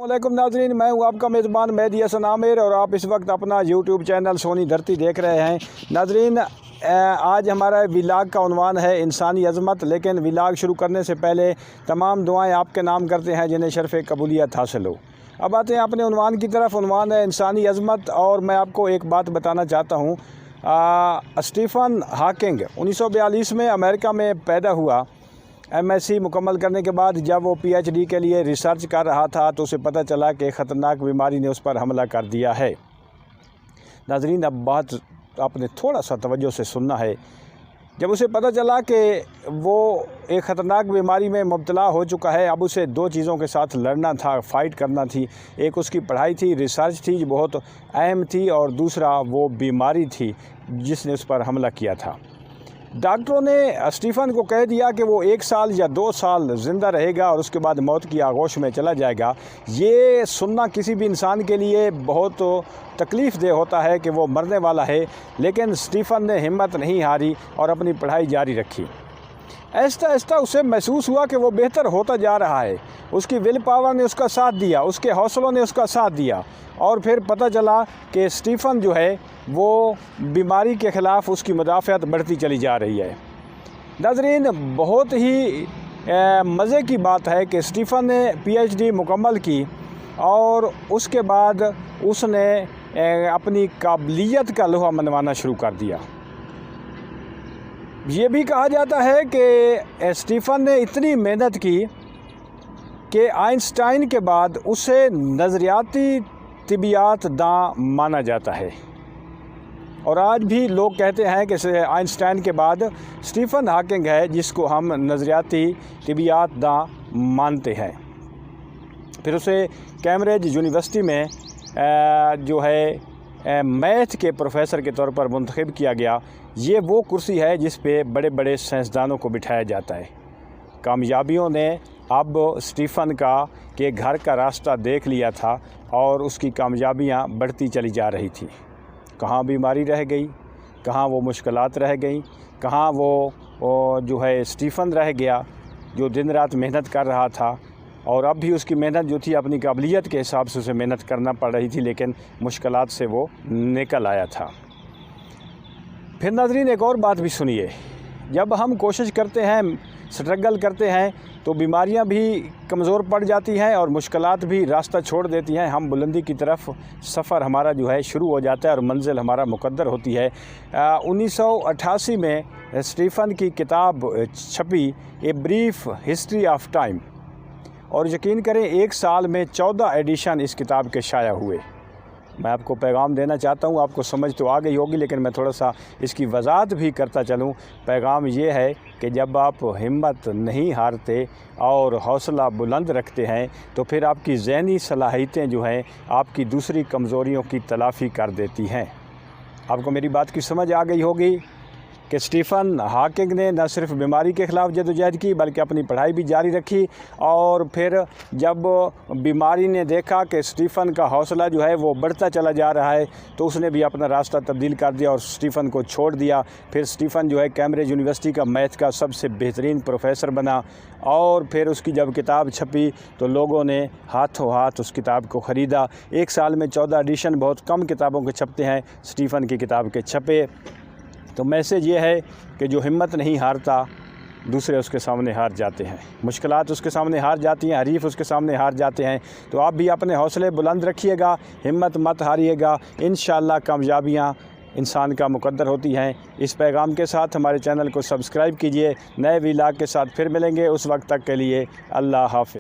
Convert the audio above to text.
वालेकुम नाज़रीन, मैं हूं आपका मेज़बान मेहदी हसन आमिर और आप इस वक्त अपना यूट्यूब चैनल सोनी धरती देख रहे हैं। नाज़रीन, आज हमारा विलाग का उन्वान है इंसानी अज़मत। लेकिन विलाग शुरू करने से पहले तमाम दुआएं आपके नाम करते हैं जिन्हें शर्फ़ कबूलियत हासिल हो। अब आते हैं अपने उन्वान की तरफ। उन्वान है इंसानी अज़मत और मैं आपको एक बात बताना चाहता हूँ। स्टीफ़न हॉकिंग 1942 में अमेरिका में पैदा हुआ। MSc मुकम्मल करने के बाद जब वो PhD के लिए रिसर्च कर रहा था तो उसे पता चला कि ख़तरनाक बीमारी ने उस पर हमला कर दिया है। नाज़रीन, अब बात आपने थोड़ा सा तवज्जो से सुनना है। जब उसे पता चला कि वो एक ख़तरनाक बीमारी में मुब्तला हो चुका है, अब उसे दो चीज़ों के साथ लड़ना था, फ़ाइट करना थी। एक उसकी पढ़ाई थी, रिसर्च थी जो बहुत अहम थी, और दूसरा वो बीमारी थी जिसने उस पर हमला किया था। डॉक्टरों ने स्टीफ़न को कह दिया कि वो 1 साल या 2 साल ज़िंदा रहेगा और उसके बाद मौत की आगोश में चला जाएगा। ये सुनना किसी भी इंसान के लिए बहुत तकलीफ़ दे होता है कि वो मरने वाला है, लेकिन स्टीफ़न ने हिम्मत नहीं हारी और अपनी पढ़ाई जारी रखी। आहिस्ता आहिस्ता उसे महसूस हुआ कि वो बेहतर होता जा रहा है। उसकी विल पावर ने उसका साथ दिया, उसके हौसलों ने उसका साथ दिया, और फिर पता चला कि स्टीफ़न जो है वो बीमारी के ख़िलाफ़ उसकी मुदाफ़अत बढ़ती चली जा रही है। नाज़रीन, बहुत ही मज़े की बात है कि स्टीफ़न ने PhD मुकम्मल की और उसके बाद उसने अपनी काबिलियत का लोहा मनवाना शुरू कर दिया। ये भी कहा जाता है कि स्टीफ़न ने इतनी मेहनत की कि आइंस्टाइन के बाद उसे नज़रियाती तिबियात दां माना जाता है, और आज भी लोग कहते हैं कि आइंस्टाइन के बाद स्टीफ़न हॉकिंग है जिसको हम नज़रियाती तिबियात दां मानते हैं। फिर उसे कैम्ब्रिज यूनिवर्सिटी में जो है मैथ के प्रोफेसर के तौर पर मुंतखब किया गया। ये वो कुर्सी है जिस पे बड़े बड़े साइंसदानों को बिठाया जाता है। कामयाबियों ने अब स्टीफ़न का के घर का रास्ता देख लिया था और उसकी कामयाबियां बढ़ती चली जा रही थी। कहाँ बीमारी रह गई, कहाँ वो मुश्किलात रह गई, कहाँ वो जो है स्टीफ़न रह गया जो दिन रात मेहनत कर रहा था। और अब भी उसकी मेहनत जो थी अपनी काबिलियत के हिसाब से उसे मेहनत करना पड़ रही थी, लेकिन मुश्किलात से वो निकल आया था। फिर नाज़रीन, एक और बात भी सुनिए। जब हम कोशिश करते हैं, स्ट्रगल करते हैं, तो बीमारियां भी कमज़ोर पड़ जाती हैं और मुश्किलात भी रास्ता छोड़ देती हैं। हम बुलंदी की तरफ सफ़र हमारा जो है शुरू हो जाता है और मंजिल हमारा मुकद्दर होती है। 1988 में स्टीफ़न की किताब छपी, a brief history of time, और यकीन करें 1 साल में 14 एडिशन इस किताब के शाया हुए। मैं आपको पैगाम देना चाहता हूँ, आपको समझ तो आ गई होगी, लेकिन मैं थोड़ा सा इसकी वजाहत भी करता चलूँ। पैगाम ये है कि जब आप हिम्मत नहीं हारते और हौसला बुलंद रखते हैं तो फिर आपकी ज़हनी सलाहियतें जो हैं आपकी दूसरी कमज़ोरियों की तलाफ़ी कर देती हैं। आपको मेरी बात की समझ आ गई होगी कि स्टीफ़न हॉकिंग ने न सिर्फ बीमारी के ख़िलाफ़ जदोजहद की बल्कि अपनी पढ़ाई भी जारी रखी। और फिर जब बीमारी ने देखा कि स्टीफ़न का हौसला जो है वो बढ़ता चला जा रहा है तो उसने भी अपना रास्ता तब्दील कर दिया और स्टीफ़न को छोड़ दिया। फिर स्टीफ़न जो है कैम्ब्रिज यूनिवर्सिटी का मैथ का सबसे बेहतरीन प्रोफेसर बना, और फिर उसकी जब किताब छपी तो लोगों ने हाथों हाथ उस किताब को ख़रीदा। 1 साल में 14 एडिशन, बहुत कम किताबों के छपते हैं, स्टीफ़न की किताब के छपे। तो मैसेज ये है कि जो हिम्मत नहीं हारता दूसरे उसके सामने हार जाते हैं, मुश्किलात उसके सामने हार जाती हैं, हरीफ उसके सामने हार जाते हैं। तो आप भी अपने हौसले बुलंद रखिएगा, हिम्मत मत हारिएगा। इंशाअल्लाह कामयाबियाँ इंसान का मुकद्दर होती हैं। इस पैगाम के साथ हमारे चैनल को सब्सक्राइब कीजिए। नए विलाग के साथ फिर मिलेंगे, उस वक्त तक के लिए अल्लाह हाफ़िज़।